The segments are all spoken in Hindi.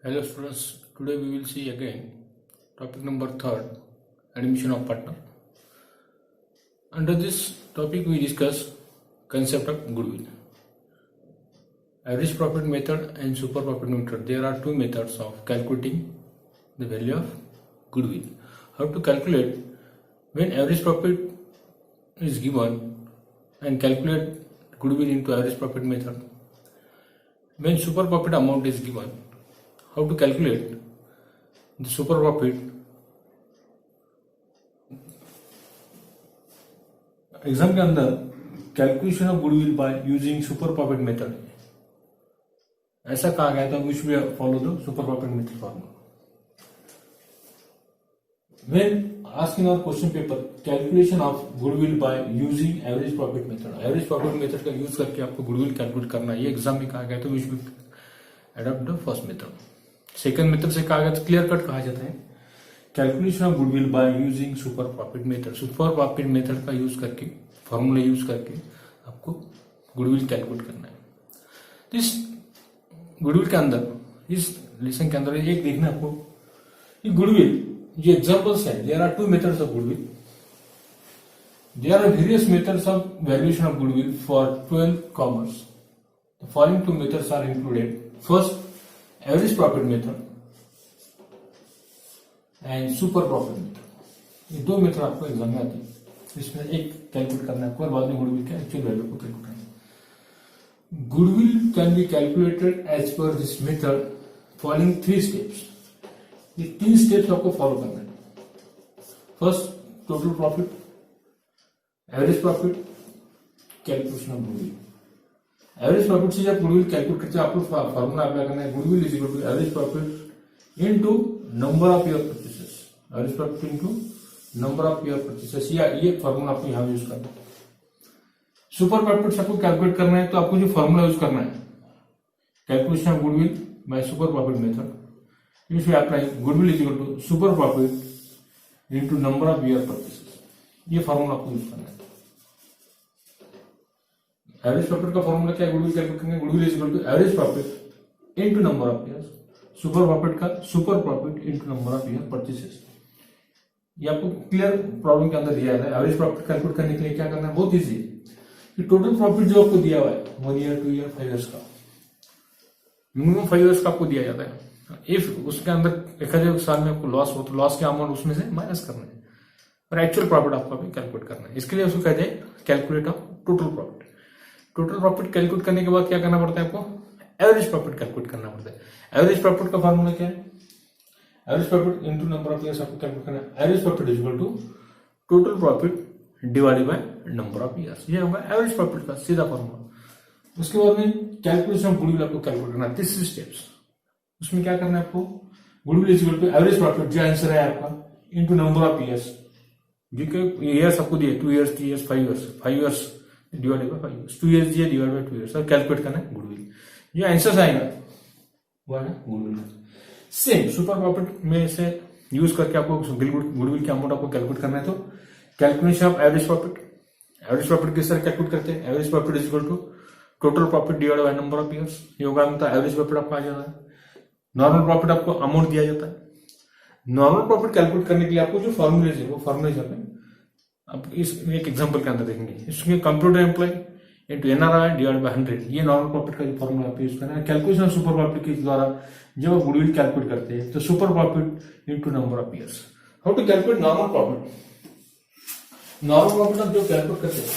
Hello students, today we will see again topic number 3rd, admission of partner. Under this topic we discuss concept of goodwill. Average profit method and super profit method. There are two methods of calculating the value of goodwill. How to calculate when average profit is given and calculate goodwill into average profit method. When super profit amount is given, how to calculate the super profit. Exam के अंदर calculation of goodwill by using super profit method ऐसा कहा गया था, which we follow the super profit method formula. When asked in our question paper, calculation of goodwill by using average profit method. Average profit method का यूज करके आपको गुडविल कैलकुलेट करना है. ये एग्जाम में कहा गया था, which we adopt the first method. Second method से कहा गया तो क्लियर कट कहा जाता है calculation of goodwill by using super profit method. Super profit method का यूज करके, फॉर्मूला यूज करके आपको गुडविल कैलकुलेट करना है. तो इस गुडविल के अंदर, इस लेसन के अंदर एक देखना है आपको, ये गुडविल जो एग्जांपल्स है. There are two methods of goodwill. There are various methods of valuation of goodwill for 12 commerce. The following two methods are included. First, average profit method and super profit method. ये दो मेथड आपको एग्जाम में आती है. इसमें एक कैलकुलेट करना है आपको और बाद में गुडविल के एक्चुअल वैल्यू को कैलकुलेट करना है. Goodwill can be calculated as per this method following 3 steps. ये 3 स्टेप्स आपको फॉलो करना है. First, total profit, average profit, calculation of goodwill. Average profit से जब गुडविल कैलकुलेट करते हैं आपको फॉर्मूला अप्लाई करना है. Goodwill is equal to average profit into number of year purchases. Average profit into number of year purchases, या ये फॉर्मूला आपको यहां यूज करना है. सुपर प्रॉफिट आपको कैलकुलेट करना है तो आपको जो फॉर्मूला यूज करना है, calculation of goodwill by super profit method. If you apply goodwill is equal to super profit into number of year purchases, ये फॉर्मूला आपको यूज करना है. एवरेज प्रॉफिट का फॉर्मूला क्या है गुडविल कैलकुलेट करने? Goodwill is equal to average profit into number of years. Super profit का super profit into number of year purchases. ये आपको क्लियर प्रॉब्लम के अंदर दिया है. एवरेज प्रॉफिट कैलकुलेट करने के लिए क्या करना है? बहुत इजी है. कि टोटल प्रॉफिट जो आपको दिया हुआ है 1 ईयर, 2 ईयर, 5 ईयर्स का, मिनिमम 5 ईयर्स का आपको दिया जाता है. इफ उसके अंदर 1000 साल में आपको लॉस हो तो लॉस के अमाउंट उसमें से माइनस करना है और एक्चुअल प्रॉफिट आपको अभी कैलकुलेट करना है. इसके लिए उसको कहते हैं calculate of total profit. Total profit calculate करने के बाद क्या करना पड़ता है आपको? एवरेज प्रॉफिट कैलकुलेट करना पड़ता है. एवरेज प्रॉफिट का फॉर्मूला क्या है? Average profit into number of years आपको कैलकुलेट करना है. Average profit is equal to total profit divided by number of years. ये होगा एवरेज प्रॉफिट का सीधा फॉर्मूला. उसके बाद में कैलकुलेशन ऑफ गुडविल आपको कैलकुलेट करना है. 3 स्टेप्स. उसमें क्या करना है आपको? Goodwill is equal to average profit, जो आंसर है आपका, इनटू नंबर ऑफ ईयर्स. जो ईयर्स आपको दिए 2 years, 3 years, 5 years divided by 5 years. 2 years दिया डिवाइड बाय 2 ईयर्स और कैलकुलेट करना है गुडविल. ये आंसर आएगा वो है गुडविल. सेम सुपर प्रॉफिट में से यूज करके आपको गुडविल के अमाउंट आपको कैलकुलेट करना है. तो calculation of average profit. Average profit किस तरह कैलकुलेट करते हैं? Average profit is equal to total profit divide by number of years. ये होगा मतलब एवरेज प्रॉफिट आपको आ जाता है. नॉर्मल प्रॉफिट आपको अमाउंट दिया जाता है. नॉर्मल प्रॉफिट कैलकुलेट करने के लिए आपको जो फॉर्मूले है वो फॉर्मूले आप इस एक एग्जांपल के अंदर देखेंगे. इसमें computer employ into NRI divide by 100, ये नॉर्मल प्रॉफिट का जो फॉर्मूला आप यूज करना है. कैलकुलेशन ऑफ सुपर प्रॉफिट के द्वारा जब आप गुडविल कैलकुलेट करते हैं तो super profit into number of years. How to calculate normal profit? Normal profit आप जो कैलकुलेट करते हैं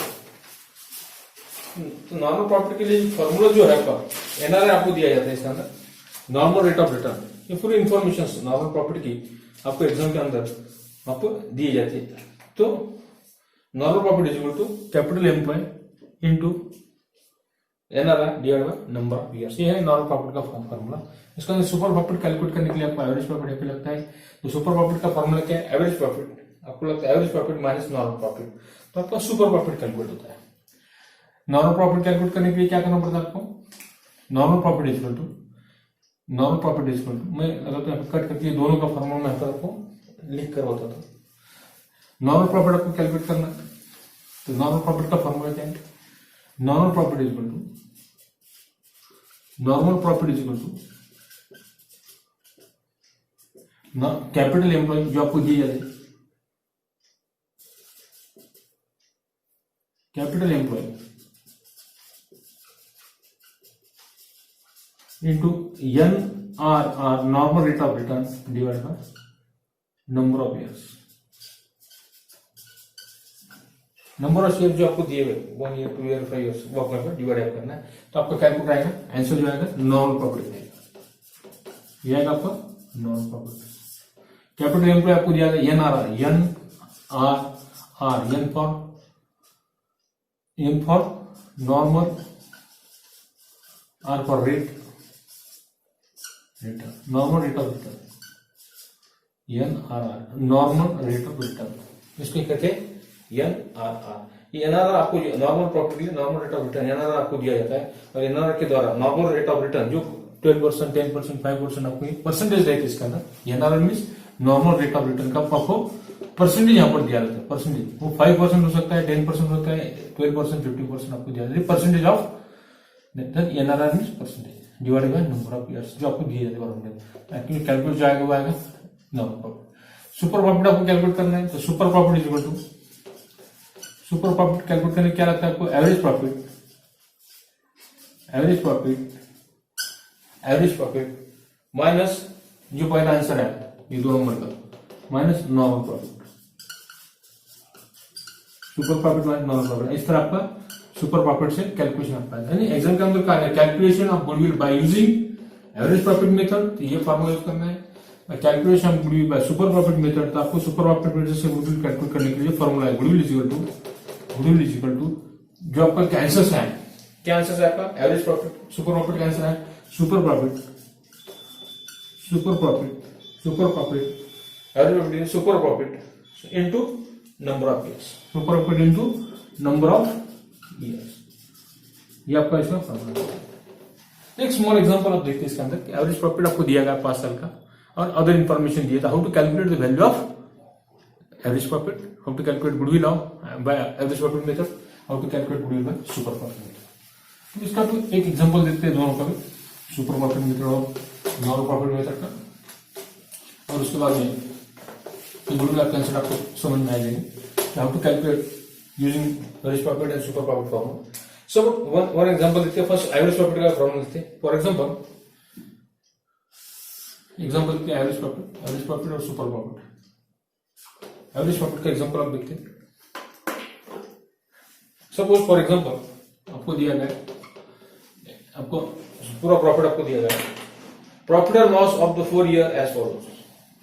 तो नॉर्मल प्रॉफिट के लिए फॉर्मूला जो है आपका एनआरआई आपको दिया जाता है. इसके अंदर नॉर्मल रेट ऑफ रिटर्न, ये पूरी इंफॉर्मेशन नॉर्मल प्रॉफिट की आपको एग्जाम के अंदर आपको दी जाती है. तो normal profit is equal to capital employ into NRI divide by number of years. ये है नॉर्मल प्रॉफिट का फॉर्मूला. इसका सुपर प्रॉफिट कैलकुलेट करने के लिए आपको एवरेज प्रॉफिट आपको लगता है. तो सुपर प्रॉफिट का फॉर्मूला क्या है? Average profit. आपको लगता है average profit minus normal profit, तो आपका सुपर प्रॉफिट कैलकुलेट होता है. नॉर्मल प्रॉफिट कैलकुलेट करने के लिए क्या करना पड़ता है आपको? Normal profit is equal to मैं अगर कट करके दोनों का फॉर्मूला मैं आपको लिख कर बताता हूँ. नॉर्मल प्रॉफिट आपको कैलकुलेट करना है. तो नॉर्मल प्रॉफिट का फॉर्मूला क्या है? Normal profit is equal to ना कैपिटल एम्प्लॉय जो आपको दिए जाते, capital employ into NRR normal rate of return divide by number of years. Number of year जो आपको दिए हुए 1 ईयर 2 ईयर 5 ईयर्स वो आपको डिवाइड करना है, तो आपका कैलकुलेट आएगा, आंसर जो आएगा नॉर्मल प्रॉफिट आएगा, ये आएगा आपका नॉर्मल प्रॉफिट। कैपिटल एम्प्लॉय आपको दिया गया NRR, N for normal, R for rate, normal rate of return, NRR normal rate of return, इसको कहते हैं NRR। ये NRR आपको नॉर्मल प्रॉफिट के लिए normal rate of return NRR आपको दिया जाता है, और NRR के द्वारा नॉर्मल रेट ऑफ रिटर्न जो 12%, 10%, 5% आपको परसेंटेज रहती है इसका अंदर। NRR means normal rate of return का आपको परसेंटेज यहाँ पर दिया जाता है, परसेंटेज वो 5% हो सकता है, 10% हो सकता है, 12%, 50% आपको दिया जाता है, percentage of NRR means percentage divided by number of years जो आपको दिए जाते हैं। एक्चुअली कैलकुलेट जो आएगा वो आएगा नॉर्मल प्रॉफिट। सुपर प्रॉफिट आपको कैलकुलेट करना है, तो super profit is equal to, super profit calculate करने क्या लगता है आपको, average profit, average profit, average profit minus जो पहला आंसर है ये 2 नंबर का, minus normal profit. Super profit minus normal profit, इस तरह आपका सुपर प्रॉफिट से कैलकुलेशन आपका है। एग्जाम के अंदर क्या है, calculation of goodwill by using average profit method, तो ये फॉर्मूला यूज करना है। Calculation of goodwill by super profit method, तो आपको सुपर प्रॉफिट मेथड से गुडविल कैलकुलेट करने के लिए फॉर्मूला है गुडविल इज इक्वल टू जो आपका कैंसर्स है, क्या आंसर है आपका, एवरेज प्रॉफिट, सुपर प्रॉफिट का आंसर है super profit, super profit, super profit, average profit super profit into number of years, super profit into number of years, ये आपका इसका फॉर्मूला है। एक स्मॉल एग्जांपल आप देखते हैं इसके अंदर, एवरेज प्रॉफिट आपको दिया गया 5 साल का और अदर इंफॉर्मेशन दिया था, how to calculate the value of average profit, how to calculate goodwill by average profit method, how to calculate goodwill by super profit method. तो इसका तो एक एग्जांपल देखते हैं दोनों का भी, सुपर प्रॉफिट मेथड और नॉर्मल प्रॉफिट मेथड का, और उसके बाद में गुडविल का कंसेप्ट आपको समझ में आ जाएगी, how to calculate using average profit and super profit formula. So one example देखते हैं, फर्स्ट एवरेज प्रॉफिट का फॉर्मूला देखते हैं। फॉर एग्जांपल एवरेज प्रॉफिट और सुपर प्रॉफिट। एवरेज प्रॉफिट का एग्जांपल आप देखते हैं, सपोज फॉर एग्जांपल आपको दिया गया, आपको पूरा प्रॉफिट आपको दिया गया, profit and loss of the 4 year as follows,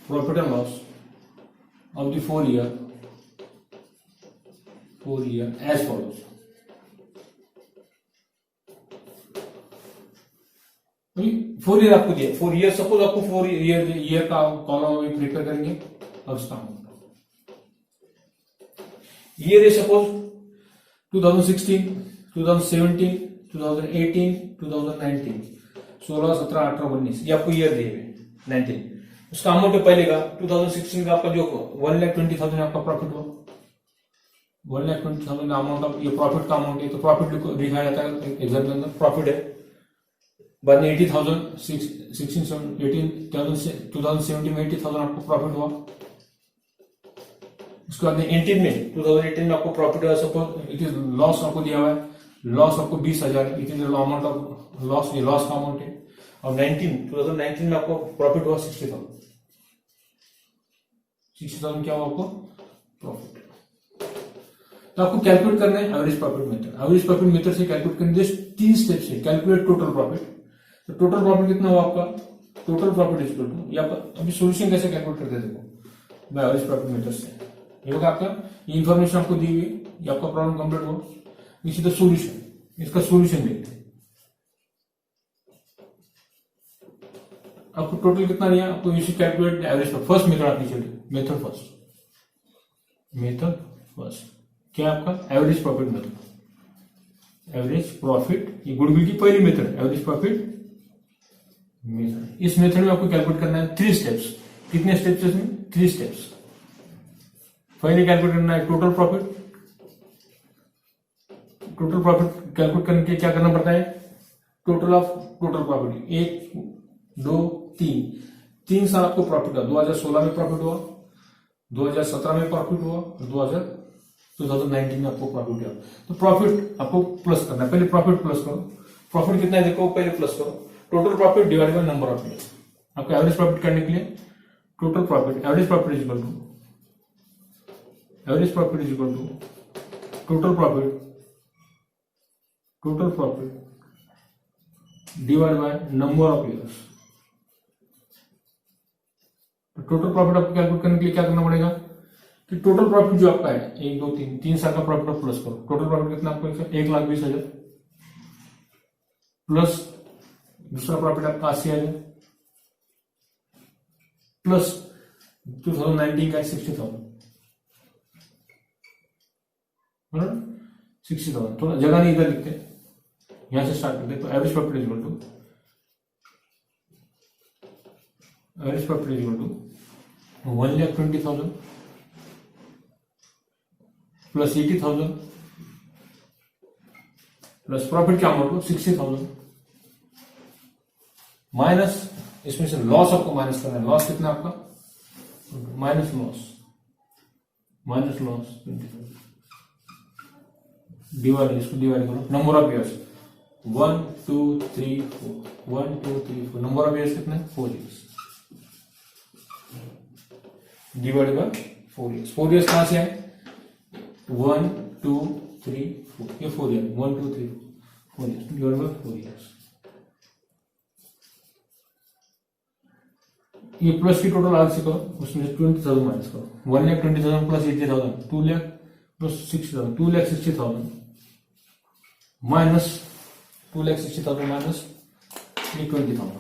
profit and loss of the 4 year as follows. Four year आपको दिया, 4 ईयर, सपोज आपको 4 ईयर का कॉलम प्रिपेयर करेंगे और उसका ईयर है सपोज 2016, 2017, 2018, 2019, 16, 17, 18, 19, ये आपको ईयर दिए हुए 19। उसका अमाउंट पहले का 2016 का आपका जो 1,20,000 आपका प्रॉफिट हुआ, 1,20,000 का अमाउंट ऑफ, ये प्रॉफिट का अमाउंट है, तो प्रॉफिट को दिखाया जाता है एग्जाम के अंदर, प्रॉफिट है। बाद में 80,000, 2017 में 80,000 आपको प्रॉफिट हुआ। उसके बाद में 2018 में आपको प्रॉफिट हुआ, सपोज इट इज लॉस आपको दिया हुआ है, लॉस आपको 20,000, it is amount of loss, ये लॉस का अमाउंट है। और 2019 में आपको प्रॉफिट हुआ 60,000, 60,000 क्या हुआ आपको प्रॉफिट। तो आपको कैलकुलेट करना है average profit method. Average profit method से कैलकुलेट करने जस्ट 3 स्टेप्स है। कैलकुलेट टोटल प्रॉफिट, तो टोटल प्रॉफिट कितना हुआ आपका, total profit is equal to, या अभी सॉल्यूशन कैसे कैलकुलेट करते हैं देखो, बाय एवरेज प्रॉफिट मेथड से। ये होगा आपका, ये इंफॉर्मेशन आपको दी हुई, ये आपका प्रॉब्लम कंप्लीट हो, इसी द सॉल्यूशन, इसका सॉल्यूशन देखते हैं। आपको टोटल कितना दिया, आपको you should calculate average. First method आपकी चलिए, मेथड फर्स्ट क्या आपका average profit method, average profit, ये गुडविल की पहली मेथड एवरेज प्रॉफिट मेथड। इस मेथड में आपको कैलकुलेट करना है 3 स्टेप्स। कितने स्टेप्स इसमें, 3 स्टेप्स। पहले कैलकुलेट करना है total profit. Total profit calculate करने के क्या करना पड़ता है, टोटल ऑफ टोटल प्रॉफिट 1, 2, 3, 3 साल आपको प्रॉफिट हुआ, 2016 में प्रॉफिट हुआ, 2017 में प्रॉफिट हुआ, 2019 में आपको प्रॉफिट हुआ। तो प्रॉफिट आपको प्लस करना है, पहले प्रॉफिट प्लस करो। प्रॉफिट कितना है देखो, पहले प्लस करो, total profit divide by number of years. आपको एवरेज प्रॉफिट करने के लिए total profit, average profit is equal to total profit divide by number of years. तो टोटल प्रॉफिट आपको कैलकुलेट करने के लिए क्या करना पड़ेगा कि टोटल प्रॉफिट जो आपका है 1 2 3 साल का प्रॉफिट आप प्लस करो। टोटल प्रॉफिट कितना आपको 1,20,000 प्लस दूसरा प्रॉफिट आपका 80,000 प्लस 2019 का 60,000, 60,000। थोड़ा जगह नहीं इधर लिखते, यहां से स्टार्ट करते। तो average profit is equal to 1,20,000 plus 80,000 plus profit क्या अमाउंट 60,000 माइनस, इसमें से लॉस आपको माइनस करना है। लॉस कितना आपका, माइनस लॉस 20,000 डिवाइड, इसको डिवाइड करो number of years 1 2 3 4, 1 2 3 4, number of years कितना है 4 years divide bye 4 years. 4 years कहां से आए 1 2 3 4, ये 4 year 1 2 3 4 years divide bye 4 years. ये प्लस की टोटल आगे से करो, उसमें 20,000 माइनस करो। 1,20,000 plus 80,000 2 lakh plus 60,000 2,60,000 minus 2,60,000 minus 20,000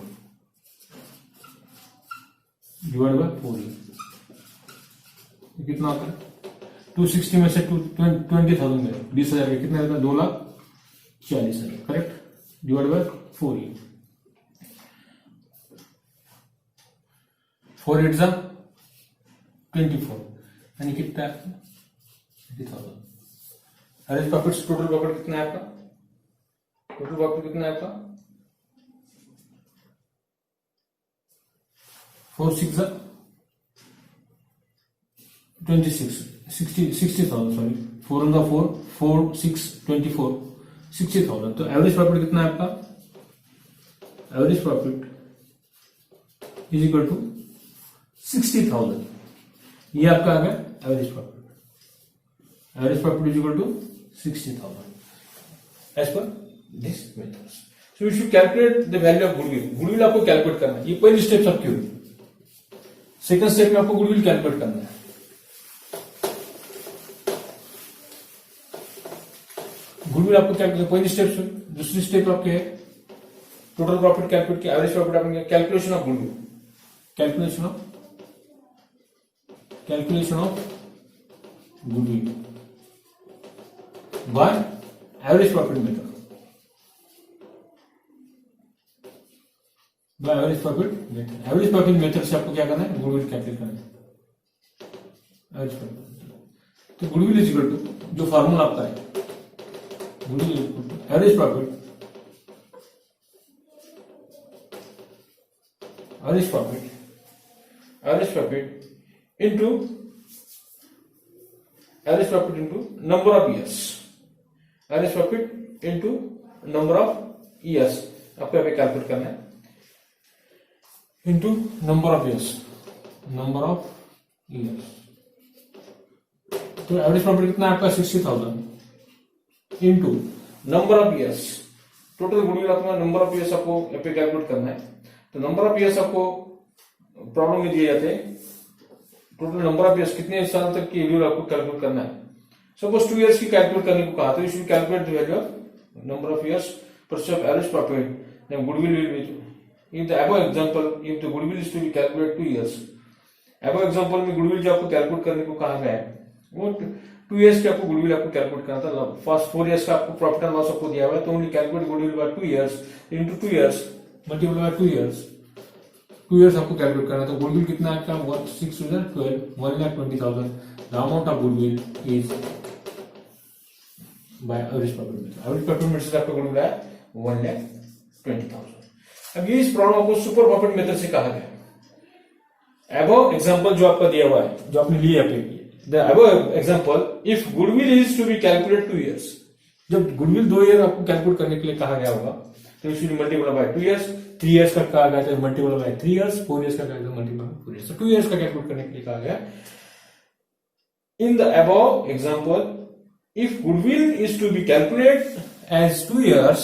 divide by 4 year. कितना आता है 260 में से 20,000 गए 20,000 के कितना रहता है 2,40,000 करेक्ट डिवाइड बाय 4 ईयर। 4 8 जा 24 यानी कितना है 80,000। एवरेज प्रॉफिट टोटल प्रॉफिट कितना है आपका, टोटल प्रॉफिट कितना है आपका 4 6 जा 26 60,000 सॉरी 4 on the 4 4 6 24 60,000। तो एवरेज प्रॉफिट कितना है आपका, average profit is equal to 60,000। ये आपका आ गया average profit. Average profit is equal to 60,000 as per this methods. So you should calculate the value of goodwill. Goodwill आपको कैलकुलेट करना है, ये पहली स्टेप आपकी हुई। सेकंड स्टेप में आपको गुडविल कैलकुलेट करना है। गुडविल आपको कैलकुलेट, पहली स्टेप हुई। दूसरी स्टेप आपकी है टोटल प्रॉफिट कैलकुलेट किया, एवरेज प्रॉफिट आपने calculation of goodwill, calculation of goodwill by average profit method, by average profit method. Average profit method से आपको क्या करना है गुडविल कैलकुलेट करना है एवरेज प्रॉफिट। तो गुडविल इज इक्वल टू जो फॉर्मूला आपका है goodwill is equal to average profit into number of years, average profit into number of years आपको यहाँ पे कैलकुलेट करना है into number of years। तो एवरेज प्रॉफिट कितना है आपका 60,000 into number of years। Total goodwill आपका नंबर ऑफ ईयर्स आपको यहाँ पे कैलकुलेट करना है। तो नंबर ऑफ ईयर्स आपको प्रॉब्लम में दिए जाते हैं। टोटल नंबर ऑफ ईयर्स कितने साल तक की वैल्यू आपको कैलकुलेट करना है। सपोज 2 ईयर्स की कैलकुलेट करने को कहा तो you should calculate the value of number of years percent of average profit then goodwill will be in the above example if the goodwill is to be calculate 2 years. Above example में गुडविल जो आपको कैलकुलेट करने को कहा गया है वो 2 ईयर्स के आपको गुडविल आपको कैलकुलेट करना था। फर्स्ट 4 ईयर्स का आपको प्रॉफिट एंड लॉस आपको दिया हुआ है तो only calculate goodwill by 2 years into 2 years multiply by 2 years. 2 years आपको कैलकुलेट करना तो गुडविल कितना है आपका 1,612 1,20,000। The amount of goodwill is by average profit method. Average profit method से आपका गुडविल है 1,20,000। अब ये इस प्रॉब्लम को सुपर प्रॉफिट मेथड से कहा गया। अबव एग्जांपल जो आपका दिया हुआ है, जो आपने लिए अप्लाई किए, the above example, if goodwill is to be calculate 2 years, जब गुडविल 2 ईयर आपको कैलकुलेट करने के लिए कहा गया होगा तो you should multiply by 2 years, 3 years का कहा गया तो मल्टीप्लाई बाय 3 years, 4 years का कहा गया मल्टीप्लाई बाय 4 years, तो 2 years का कैलकुलेट करने के लिए कहा गया. In the above example, if goodwill is to be calculated as 2 years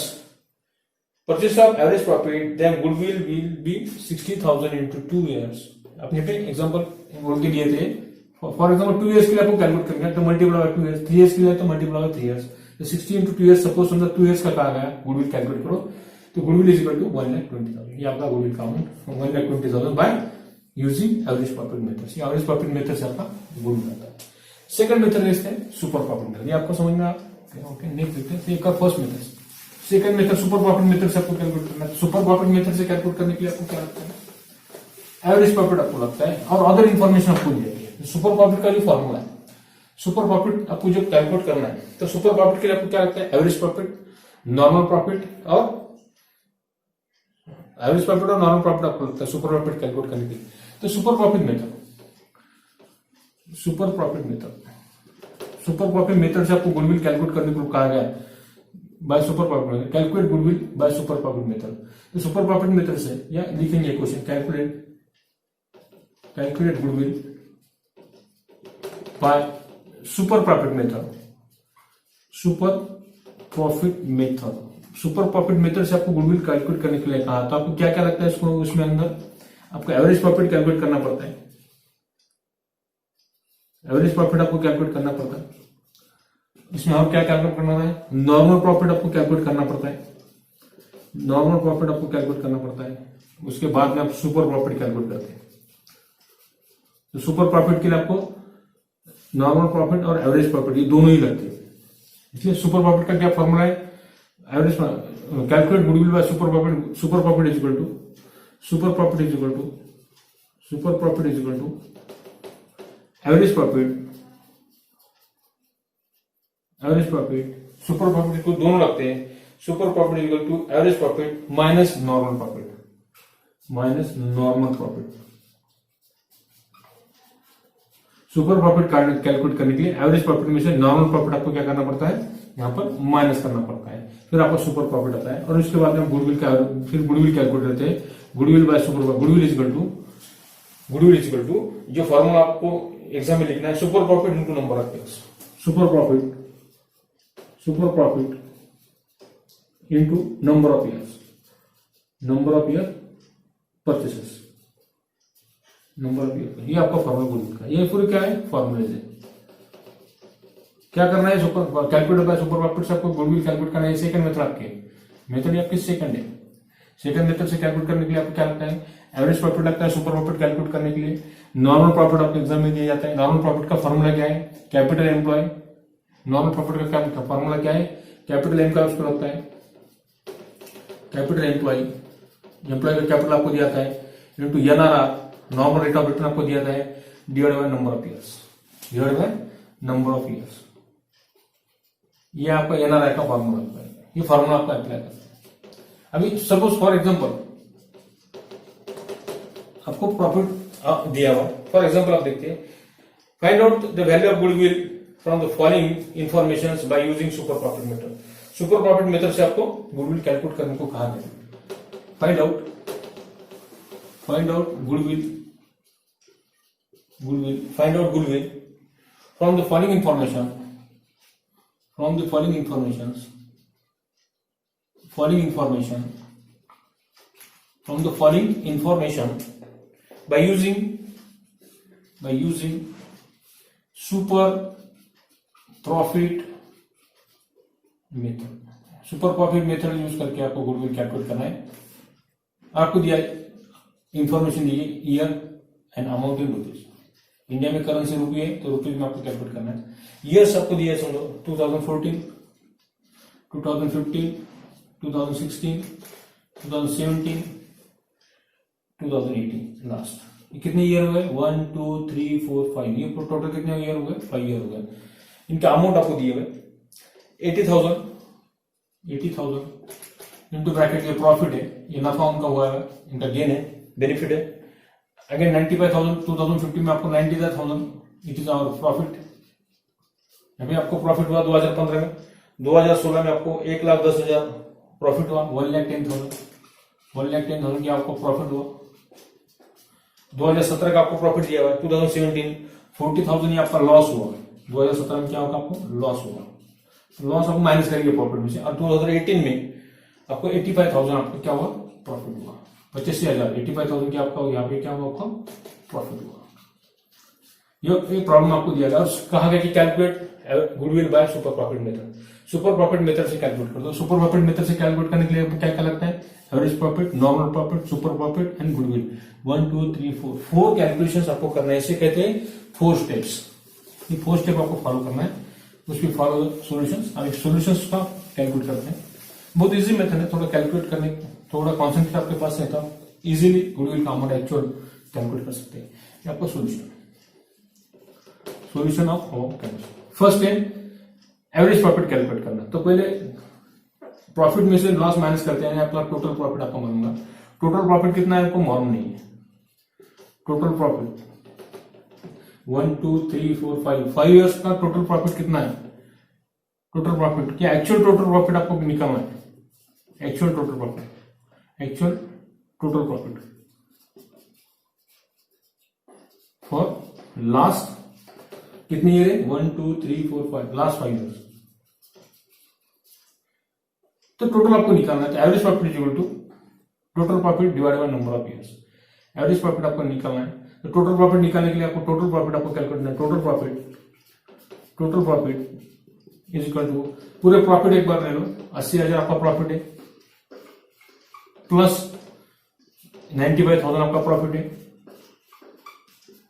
purchase of average profit, then goodwill will be 60,000 into 2 years. अपने पे एग्जांपल बोल के दिए थे. फॉर एग्जांपल 2 years के लिए आपको कैलकुलेट करना है तो मल्टीप्लाई बाय 2 years, 3 years के लिए तो मल्टीप्लाई बाय 3 years, तो 60 into 2 years, सपोज समझो 2 years का कहा गया गुडविल कैलकुलेट करो, तो गुडविल इज इक्वल टू 1,20,000. ये आपका गुडविल का amount 1,20,000 by using average profit method. ये एवरेज प्रॉफिट मेथड से आपका गुडविल आता है. सेकंड मेथड है सुपर प्रॉफिट मेथड. ये आपको समझ में ओके. नेक्स्ट देखते हैं. एक first method, second method super profit method से आपको कैलकुलेट करना है. सुपर प्रॉफिट मेथड से कैलकुलेट करने के लिए आपको क्या लगता है, एवरेज प्रॉफिट आपको लगता है और अदर इन्फॉर्मेशन आपको दी जाती है. सुपर प्रॉफिट का जो फॉर्मूला है, सुपर प्रॉफिट आपको जब कैलकुलेट करना है तो सुपर प्रॉफिट के लिए आपको क्या लगता है, एवरेज प्रॉफिट, नॉर्मल प्रॉफिट और एवरेज प्रॉफिट और नॉर्मल प्रॉफिट आपको लगता है सुपर प्रॉफिट कैलकुलेट करने के लिए. तो super profit method, super profit method से आपको गुडविल कैलकुलेट करने को कहा गया bye super profit method. Calculate goodwill by super profit method. तो सुपर प्रॉफिट मेथड से या लिखेंगे question, calculate goodwill by super profit method. Super profit method, super profit method से आपको गुडविल कैलकुलेट करने के लिए कहा. तो आपको क्या क्या लगता है इसको, उसमें अंदर आपको एवरेज प्रॉफिट कैलकुलेट करना पड़ता है. एवरेज प्रॉफिट आपको कैलकुलेट करना पड़ता है. इसमें और क्या कैलकुलेट करना है, नॉर्मल प्रॉफिट आपको कैलकुलेट करना पड़ता है. नॉर्मल प्रॉफिट आपको कैलकुलेट करना पड़ता है. उसके बाद में आप सुपर प्रॉफिट कैलकुलेट करते हैं. तो सुपर प्रॉफिट के लिए आपको नॉर्मल प्रॉफिट और एवरेज प्रॉफिट ये दोनों ही लगते हैं. इसलिए सुपर प्रॉफिट का क्या फॉर्मूला है, average calculate goodwill by super profit. Super profit is equal to super profit is equal to super profit is equal to average profit. Average profit super profit को दोनों लगते हैं. Super profit equal to average profit minus normal profit, minus normal profit. Super profit calculate करने के लिए एवरेज प्रॉफिट में से नॉर्मल प्रॉफिट आपको क्या करना पड़ता है, यहाँ पर माइनस करना पड़ता है. फिर आपका सुपर प्रॉफिट आता है और उसके बाद हम गुडविल का फिर गुडविल कैलकुलेट करते हैं. Goodwill by super goodwill is equal to जो फॉर्मूला आपको एग्जाम में लिखना है, super profit into number of years. Super profit into number of year purchases, number of year. ये आपका फॉर्मूला गुडविल का. ये पूरे क्या है, फॉर्मूले से क्या करना है, super calculate bye super profit से आपको गुडविल कैलकुलेट करना है. सेकंड मेथड आपके मेथड आपकी सेकंड है. सेकंड मेथड से कैलकुलेट करने के लिए आपको क्या लगता है, एवरेज प्रॉफिट लगता है. सुपर प्रॉफिट कैलकुलेट करने के लिए नॉर्मल प्रॉफिट आपको एग्जाम में दिया जाता है. नॉर्मल प्रॉफिट का फॉर्मूला क्या है, कैपिटल एम्प्लॉय. नॉर्मल प्रॉफिट का क्या फॉर्मूला क्या है, कैपिटल एम का उसको लगता है कैपिटल एम्प्लॉय. एम्प्लॉय का कैपिटल आपको दिया जाता है into NRR, normal rate of return आपको दिया जाता है, divide by number of years. ये आपका एनआरआई का फॉर्मूला होता है. ये फॉर्मूला आपका अप्लाई करता है. अभी सपोज फॉर एग्जांपल आपको प्रॉफिट दिया हुआ. फॉर एग्जांपल आप देखते हैं, find out the value of goodwill from the following informations bye using super profit method. Super profit method से आपको गुडविल कैलकुलेट करने को कहा गया. Find out goodwill from the following information by using super profit method. Super profit method use करके आपको गुडविल कैलकुलेट करना है. आपको दिया information the year and amount in rupees. India में करेंसी रुपये है तो रुपीज में आपको कैलकुलेट करना है. ईयर्स आपको दिया है समझो 2014, 2015, 2016, 2017, 2018 लास्ट. ये कितने ईयर हो गए, 1 2 3 4 5. ये टोटल कितने ईयर हो गए, 5 ईयर हो गए. इनका अमाउंट आपको दिए हुए 80,000 इंटू ब्रैकेट. ये प्रॉफिट है, ये नफा उनका हुआ है, इनका गेन है, बेनिफिट है. अगेन 95,000 2015 में आपको 90,000 इट इज आवर प्रॉफिट। अभी आपको प्रॉफिट हुआ 2015 में। 2016 में आपको 1,10,000 प्रॉफिट हुआ, 1,10,000 की आपको प्रॉफिट हुआ। 2017 का आपको प्रॉफिट दिया हुआ है। 2017 40,000 ये आपका लॉस हुआ। 2017 में क्या होगा, आपको लॉस होगा। लॉस आपको माइनस करेंगे प्रॉफिट में से। और 2018 में आपको 85,000 आपको क्या हुआ, प्रॉफिट हुआ। 85,000 85,000 की आपका यहाँ पे क्या हुआ, आपका प्रॉफिट हुआ। ये प्रॉब्लम आपको दिया गया और कहा गया कि calculate goodwill by super profit method. Super profit method से कैलकुलेट कर दो। सुपर प्रॉफिट मेथड से कैलकुलेट करने के लिए क्या क्या लगता है, average profit, normal profit, super profit and goodwill. 1 2 3 4 calculation आपको करना है। इसे कहते हैं 4 स्टेप्स। ये 4 स्टेप आपको फॉलो करना है। उसकी फॉलो सोल्यूशंस। अब सोल्यूशंस का कैलकुलेट करते हैं। बहुत इजी मेथड है, थोड़ा कैलकुलेट करने, थोड़ा कॉन्सेप्ट आपके पास है तो इजीली गुडविल का अमाउंट एक्चुअल कैलकुलेट कर सकते हैं। ये आपका सोल्यूशन ऑफ कैलकुलेशन। फर्स्ट है एवरेज प्रॉफिट कैलकुलेट करना। तो पहले प्रॉफिट में से लॉस माइनस करते हैं, आपका टोटल प्रॉफिट आपको मालूंगा। टोटल प्रॉफिट कितना है आपको मालूम नहीं है। टोटल प्रॉफिट 1 2 3 4 5 ईयर्स का टोटल प्रॉफिट कितना है। टोटल प्रॉफिट क्या, एक्चुअल टोटल प्रॉफिट आपको निकालना है। Actual total profit for last कितनी ईयर है, 1 2 3 4 5 लास्ट 5 ईयर्स। तो टोटल आपको निकालना है। तो average profit equal to total profit divide by number of years. Average profit आपको निकालना है। तो टोटल प्रॉफिट निकालने के लिए आपको टोटल प्रॉफिट आपको कैलकुलेट करना है। Total profit is equal to पूरे प्रॉफिट एक बार ले लो, 80,000 आपका प्रॉफिट है, प्लस 95,000 आपका प्रॉफिट है,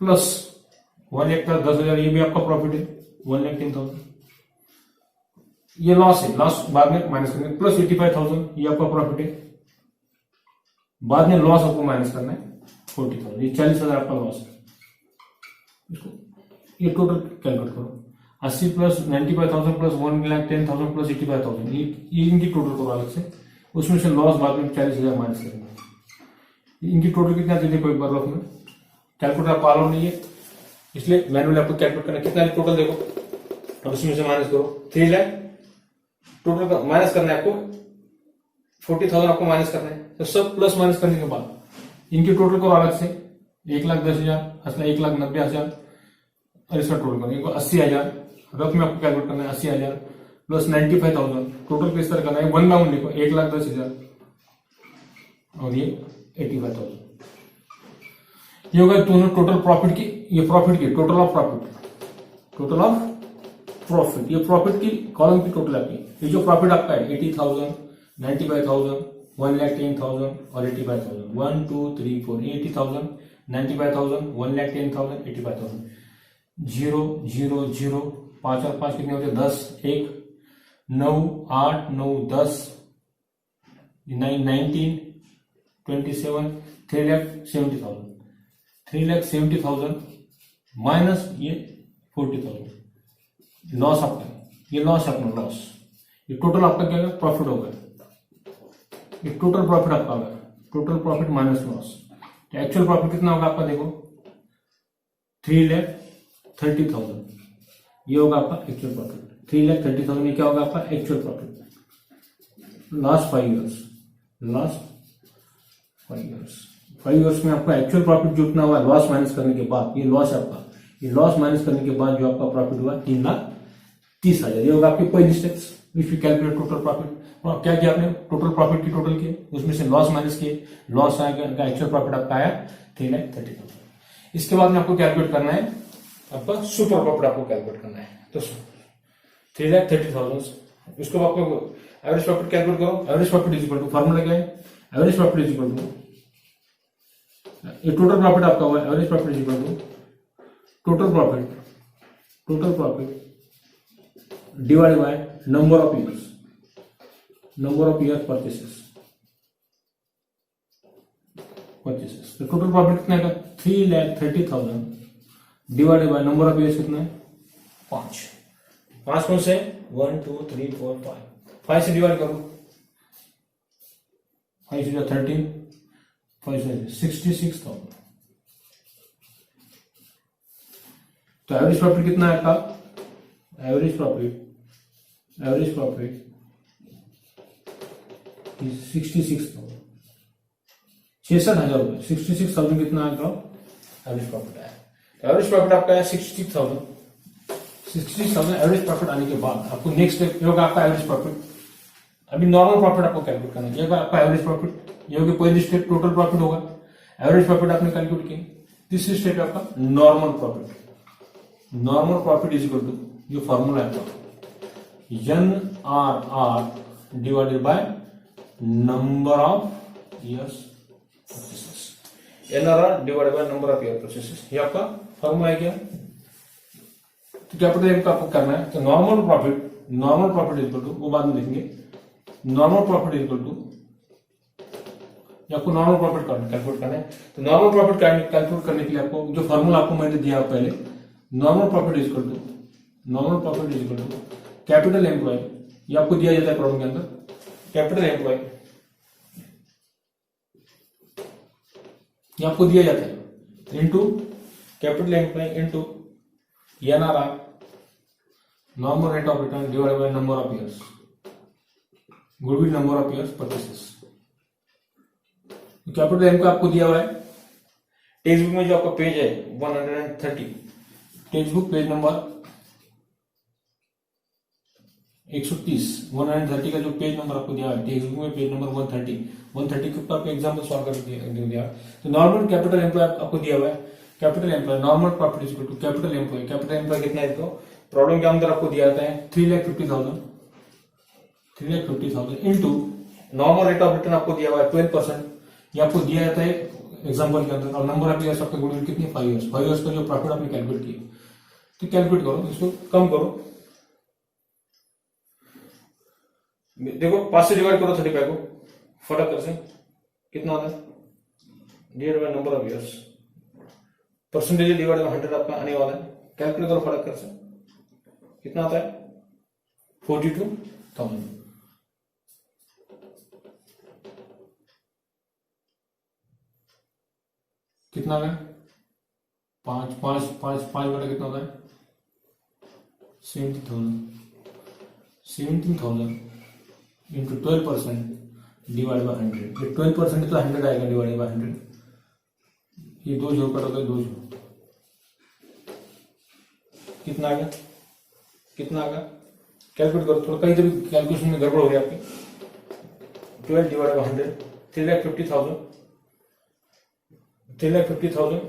प्लस 1,10,000 ये भी आपका प्रॉफिट है, 1,10,000 ये लॉस है, लॉस बाद में माइनस करेंगे, प्लस 85,000 ये आपका प्रॉफिट है, बाद में लॉस आपको माइनस करना है 40,000, ये 40,000 आपका लॉस है। इसको ये टोटल कैलकुलेट करो, 80 प्लस 95,000 प्लस 1,10,000 प्लस 85,000 ये इनकी टोटल करो अलग से, उसमें से लॉस बाद में 40,000 माइनस करेंगे। इनकी टोटल कितना देते कोई बार में कैलकुलेटर आपको आलो नहीं है, इसलिए मैनुअली आपको कैलकुलेट करना कितना टोटल देखो, अब उसमें से माइनस करो 3 लाख टोटल माइनस करना है आपको, 40,000 आपको माइनस करना है। तो सब प्लस माइनस करने के बाद इनकी टोटल करो अलग से, 1,10,000 असला 1,90,000 और इसका टोटल करो इनको 80,000 रफ में आपको कैलकुलेट करना है। 80,000 प्लस 95,000 टोटल किस तरह करना है, 1 बाय 1 लिखो, 1,10,000 और ये 85,000 ये होगा दोनों टोटल प्रॉफिट की, ये प्रॉफिट की टोटल ऑफ प्रॉफिट ये प्रॉफिट की कॉलम की टोटल आपकी। ये जो प्रॉफिट आपका है 80,000 95,000 1,10,000 और 85,000 1 2 3 4 80,000 95,000 1,10,000 85,000 0 0 0 5 और 5 कितने होते 10 1 9 8 9 10 9 19 27 3,70,000 3,70,000 माइनस ये 40,000 लॉस आपका, ये लॉस अपना लॉस, ये टोटल आपका क्या होगा प्रॉफिट होगा, ये टोटल प्रॉफिट आपका होगा, टोटल प्रॉफिट माइनस लॉस। तो एक्चुअल प्रॉफिट कितना होगा आपका देखो 3,30,000 ये होगा आपका एक्चुअल प्रॉफिट। 3,30,000 ये क्या होगा आपका actual profit last 5 years, last 5 years में आपका एक्चुअल प्रॉफिट जो इतना हुआ लॉस माइनस करने के बाद, ये लॉस आपका, ये लॉस माइनस करने के बाद जो आपका प्रॉफिट हुआ 3,30,000 ये होगा आपकी पहली steps. If you calculate total profit और क्या किया आपने टोटल प्रॉफिट की टोटल किए, उसमें से लॉस माइनस किए, लॉस आएगा एक्चुअल प्रॉफिट आपका आया 3,30,000। इसके बाद में आपको कैलकुलेट करना है आपका सुपर प्रॉफिट, आपको कैलकुलेट करना है। तो 3,30,000 इसको आपको एवरेज प्रॉफिट कैलकुलेट करो। Average profit is equal to formula क्या है, average profit is equal to ये टोटल प्रॉफिट आपका हुआ, average profit is equal to total profit divide by number of years purchases. तो टोटल प्रॉफिट कितना है 3,30,000 divided by number of years कितना है 5 कौन से 1 2 3 4 5 से डिवाइड करो, 5 से 13 5 से 66,000 तो एवरेज प्रॉफिट कितना है आपका? एवरेज प्रॉफिट 66,000, 66,000 रुपए। 66,000 कितना है आपका एवरेज प्रॉफिट है? एवरेज प्रॉफिट आपका है 66,000। 66,000 एवरेज प्रॉफिट आने के बाद आपको नेक्स्ट स्टेप होगा आपका एवरेज प्रॉफिट। अभी नॉर्मल प्रॉफिट आपको कैलकुलेट करना है, ये होगा आपका एवरेज प्रॉफिट। ये होगी पहली स्टेप, टोटल प्रॉफिट होगा, एवरेज प्रॉफिट आपने कैलकुलेट किया। तीसरी स्टेप है आपका normal profit. Normal profit is equal to, जो फॉर्मूला है आपका NRR divided by number of years processes. NRR divided by number of year processes, ये आपका फॉर्मूला है क्या? तो कैपिटल एम का आपको करना है। तो normal profit is equal to, वो बाद में देखेंगे, normal profit is equal to, आपको नॉर्मल प्रॉफिट कैलकुलेट करना है। तो नॉर्मल प्रॉफिट कैलकुलेट करने के लिए आपको जो फॉर्मूला आपको मैंने दिया पहले, normal profit is equal to capital employ, ये आपको दिया जाता है प्रॉब्लम के अंदर। कैपिटल एम्प्लॉय ये आपको दिया जाता है into capital employ into NRR normal rate of return divided by number of years, goodwill number of years purchases. Capital एम का आपको दिया हुआ है टेक्स्ट बुक में, जो आपका पेज है 130, टेक्स्ट बुक पेज नंबर 130 का जो पेज नंबर आपको दिया है टेक्स्ट बुक में, पेज नंबर 130 के ऊपर आपको एग्जाम्पल सॉल्व करके दिया। तो नॉर्मल कैपिटल एम्प्लॉय आपको दिया हुआ है, capital employ normal profit is equal to capital employ. Capital employ कितना है? तो प्रॉब्लम के अंदर आपको दिया जाता है 3,50,000 into normal rate of return आपको दिया हुआ है 12%, ये आपको दिया जाता है एग्जाम्पल के अंदर। और नंबर ऑफ ईयर्स आपका गुडविल कितनी है? 5 ईयर्स। 5 ईयर्स का जो प्रॉफिट आपने कैलकुलेट किया, तो कैलकुलेट करो, इसको कम करो। देखो 5 से डिवाइड करो 35 को, फटाक कर से कितना आता है? Divide by number of years, percentage divide by 100 आपका आने वाला है। कैलकुलेट करो फटाक कर से, कितना आता है? 42,000। कितना आ गया? 5 बटा कितना होता है? 17,000 इंटू 12% डिवाइड बाय 100। ये 12% तो 100 आएगा डिवाइड बाय 100। ये 2 जीरो कट होता है, 2 जीरो। कितना आ गया? कैलकुलेट करो थोड़ा, कहीं तो भी कैलकुलेशन में गड़बड़ हो गया आपकी। 12 divide by 100, 3,50,000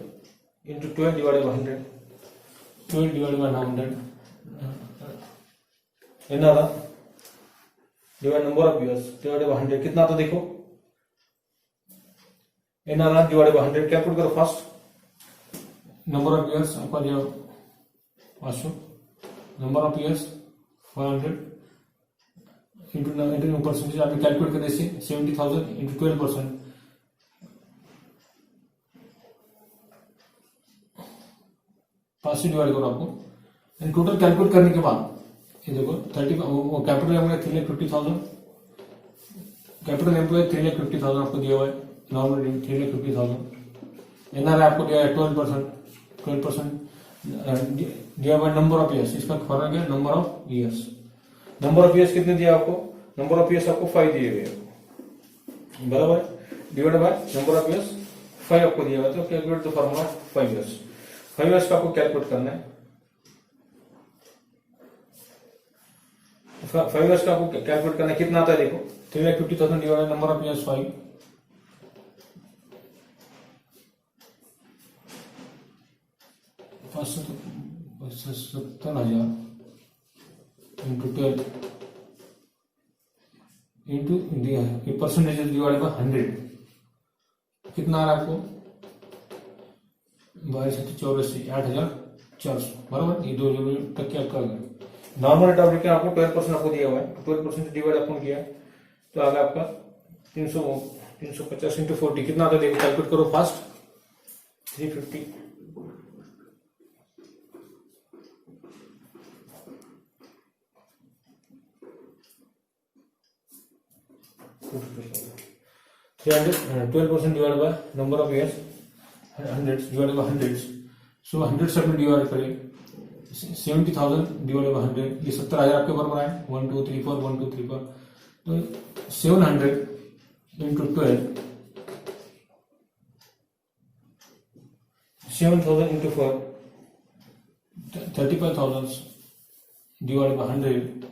into 12 divide by 100, 12 divide by 100 NR divide number of years divide by 100, कितना आता देखो? एनआर डिवाइड बाय 100, कैलकुलेट करो फर्स्ट। नंबर ऑफ ईयर्स आपका दिया 500, number of years 500 into percentage आपने कैलकुलेट कर देते 70,000 इंटू 12%, 5 से डिवाइड करो आपको। टोटल कैलकुलेट करने के बाद ये देखो 30 कैपिटल एम्प्लॉय 3,50,000, कैपिटल एम्प्लॉय 3,50,000 आपको दिया हुआ है, नॉर्मल 3,50,000। एनआर आपको दिया है 12% दिया हुआ नंबर ऑफ ईयर्स, इसका फर्क है number of years. Number of years कितने दिया आपको? नंबर ऑफ ईयर्स आपको 5 दिए हुए बराबर, divide by number of years 5 आपको दिया हुआ। तो calculate the formula 5 years. 5 years का आपको कैलकुलेट करना है। 5 ईयर्स का आपको कैलकुलेट करना है, कितना आता है देखो? 3,50,000 divide number of years 5, 70,000 into 12 into percentage divide by 100, कितना आ रहा है आपको? 22,84 8,400 बराबर। ये 2 टक्के आपका नॉर्मल रेट ऑफ रिटर्न आपको 12% आपको दिया हुआ है, 12% डिवाइड अपन किया तो आगे आपका 350 इंटू 40, कितना आता है देखो? कैलकुलेट करो fast. 350 12% divide by number of years 100 divide by 100, सो 100 से अपने डिवाइड करें 70,000 डिवाइडेड बाय 100, ये 70,000 आपके बराबर आए, 1 2 3 4 1 2 3 4, तो 700 इंटू 12, 7,000 इंटू 4, 35,000 डिवाइडेड बाय 100,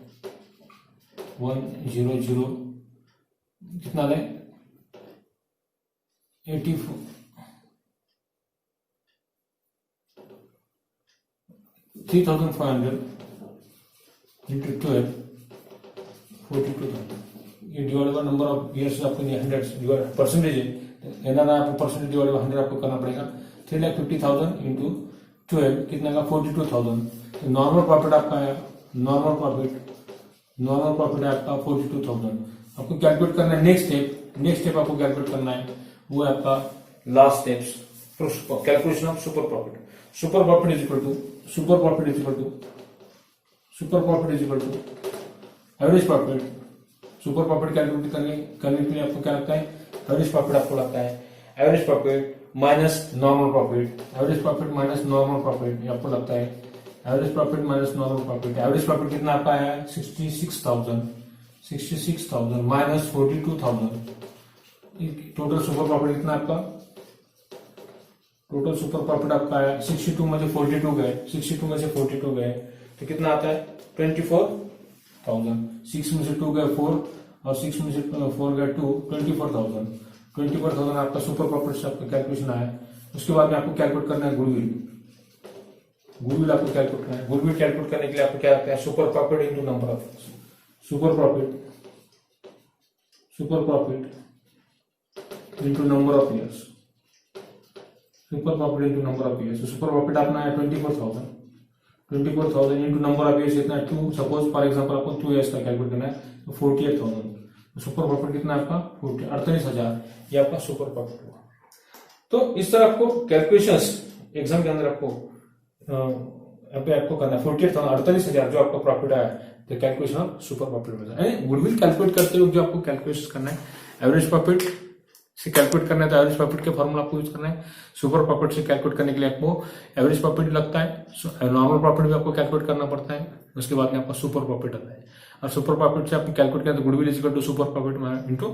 100, कितना है 84, 3,500 इंटू 12, 42,000, ये divide by number of years आपको नहीं, 100 डिवाइड परसेंटेज है, एनआर आपको परसेंटेज डिवाइड बाय 100 आपको करना पड़ेगा। 3,50,000 इंटू 12 कितना का 42,000। नॉर्मल प्रॉफिट आपका है, नॉर्मल प्रॉफिट है आपका 42,000। आपको कैलकुलेट करना है नेक्स्ट स्टेप आपको कैलकुलेट करना है, वो है आपका last steps, calculation of super profit. Super profit is equal to average profit. Super profit calculate करने के लिए आपको क्या लगता है, एवरेज प्रॉफिट आपको लगता है, average profit minus normal profit, average profit minus normal profit, ये आपको लगता है average profit minus normal profit. Average profit कितना आपका है 66,000 माइनस 42,000, टोटल सुपर प्रॉफिट कितना आपका, टोटल सुपर प्रॉफिट आपका है 62 में से 42 गए, 62 में से 42 गए तो कितना आता है 24,000। 6 में से 2 गए 4 और 6 में से 4 गए 2, 24,000 आपका सुपर प्रॉफिट से आपका कैलकुलेशन आया। उसके बाद में आपको कैलकुलेट करना है गुडविल आपको कैलकुलेट करना है। गुडविल कैलकुलेट करने के लिए आपको क्या लगता है, super profit into number of super profit into number of years, super profit into number of years. Super profit अपना है 24,000 इंटू नंबर ऑफ ईयर्स इतना 2, सपोज फॉर एग्जांपल आपको 2 ईयर्स का कैलकुलेट करना है तो 48,000, सुपर प्रॉफिट कितना आपका 48,000, ये आपका सुपर प्रॉफिट हुआ। तो इस तरह आपको कैलकुलेशंस एग्जाम के अंदर आपको करना है 48,000 जो आपका प्रॉफिट आया, तो कैलकुलेशन ऑफ सुपर प्रॉफिट में गुडविल कैलकुलेट करते हुए जो आपको कैलकुलेशन करना है, एवरेज प्रॉफिट से कैलकुलेट करना है तो एवरेज प्रॉफिट के फॉर्मूला आपको यूज करना है। सुपर प्रॉफिट से कैलकुलेट करने के लिए आपको एवरेज प्रॉफिट लगता है, नॉर्मल प्रॉफिट भी आपको कैलकुलेट करना पड़ता है, उसके बाद में आपका सुपर प्रॉफिट आता है। और सुपर प्रॉफिट से आपको कैलकुलेट करें तो goodwill is equal to super profit into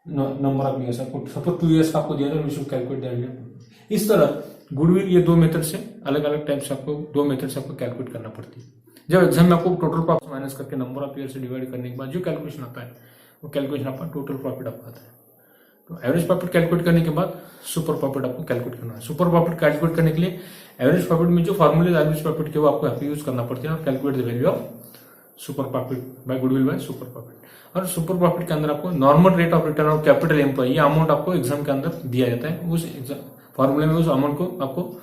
number of years. आपको सपोज 2 ईयर्स का आपको दिया जाए, कैलकुलेट देंगे। इस तरह गुडविल ये 2 मेथड से अलग अलग टाइप से आपको 2 मेथड से आपको कैलकुलेट करना पड़ती है। जब एग्जाम में आपको टोटल प्रॉफिट माइनस करके नंबर ऑफ ईयर से डिवाइड करने के बाद जो कैलकुलेशन आता है वो कैलकुलेशन आपका टोटल प्रॉफिट आपका आता है। तो एवरेज प्रॉफिट कैलकुलेट करने के बाद सुपर प्रॉफिट आपको कैलकुलेट करना है। सुपर प्रॉफिट कैलकुलेट करने के लिए एवरेज प्रॉफिट में जो फॉर्मूले एवरेज प्रॉफिट के वो आपको यहाँ पे यूज करना पड़ते हैं और calculate the value of super profit by goodwill by super profit. और सुपर प्रॉफिट के अंदर आपको normal rate of return of capital employ ये अमाउंट आपको एग्जाम के अंदर दिया जाता है, उस फॉर्मूले में उस अमाउंट को आपको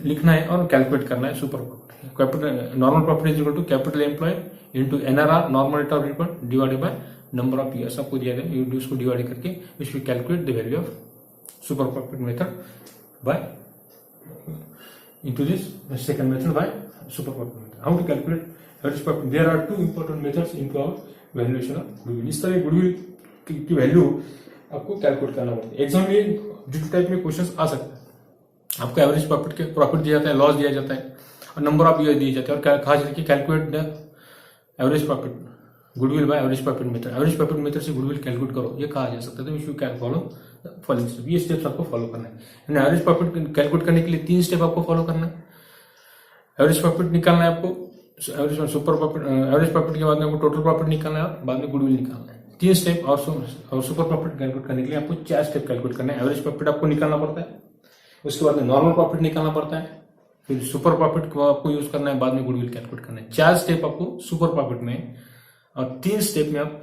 लिखना है और कैलकुलेट करना है। Super profit capital normal profit is equal to capital employ into NRR normal rate of return divided by number of years आपको दिया गया, उसको डिवाइड करके which we calculate the value of super profit method by into this second method by super profit method. How to calculate average profit? There are 2 important methods into our valuation of goodwill. इस तरह goodwill की वैल्यू आपको कैलकुलेट करना पड़ता है। एग्जाम में डिफरेंट टाइप में क्वेश्चंस आ सकते हैं। आपको एवरेज प्रॉफिट दिया जाता है, लॉस दिया जाता है और नंबर ऑफ ईयर दिए जाते हैं और कहा जाता है कि calculate the average profit goodwill by average profit method. Average profit method से गुडविल कैलकुलेट करो ये कहा जा सकता है। तो if you can follow following step, ये स्टेप्स आपको फॉलो करना है। एवरेज प्रॉफिट कैलकुलेट करने के लिए 3 स्टेप आपको फॉलो करना है। एवरेज प्रॉफिट निकालना है आपको, average super profit, average profit के बाद में आपको टोटल प्रॉफिट निकालना है और बाद में गुडविल निकालना है। 3 स्टेप और सुपर प्रॉफिट कैलकुलेट करने के लिए आपको 4 स्टेप कैलकुलेट करना है। एवरेज प्रॉफिट आपको निकालना पड़ता है, उसके बाद में नॉर्मल प्रॉफिट निकालना पड़ता है, फिर सुपर प्रॉफिट को आपको यूज करना है, बाद में गुडविल कैलकुलेट करना है। 4 स्टेप आपको सुपर प्रॉफिट में और 3 स्टेप में आप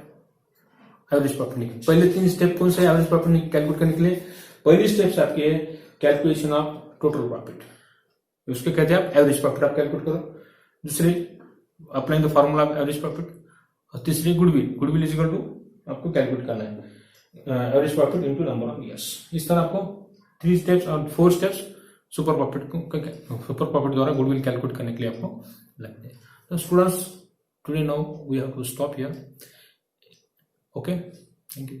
एवरेज प्रॉफिट निकाल। पहले 3 स्टेप कौन से एवरेज प्रॉफिट कैलकुलेट करने के लिए? पहली स्टेप आपके कैलकुलेशन ऑफ टोटल प्रॉफिट, उसके कहते हैं आप एवरेज प्रॉफिट आप कैलकुलेट करो। दूसरे applying the formula of average profit और तीसरी गुडविल इज इक्वल टू आपको कैलकुलेट करना है average profit into number of years. इस तरह आपको 3 स्टेप्स और 4 स्टेप्स सुपर प्रॉफिट द्वारा गुडविल कैलकुलेट करने के लिए आपको लगते हैं। तो students, today now we have to stop here. Okay, thank you.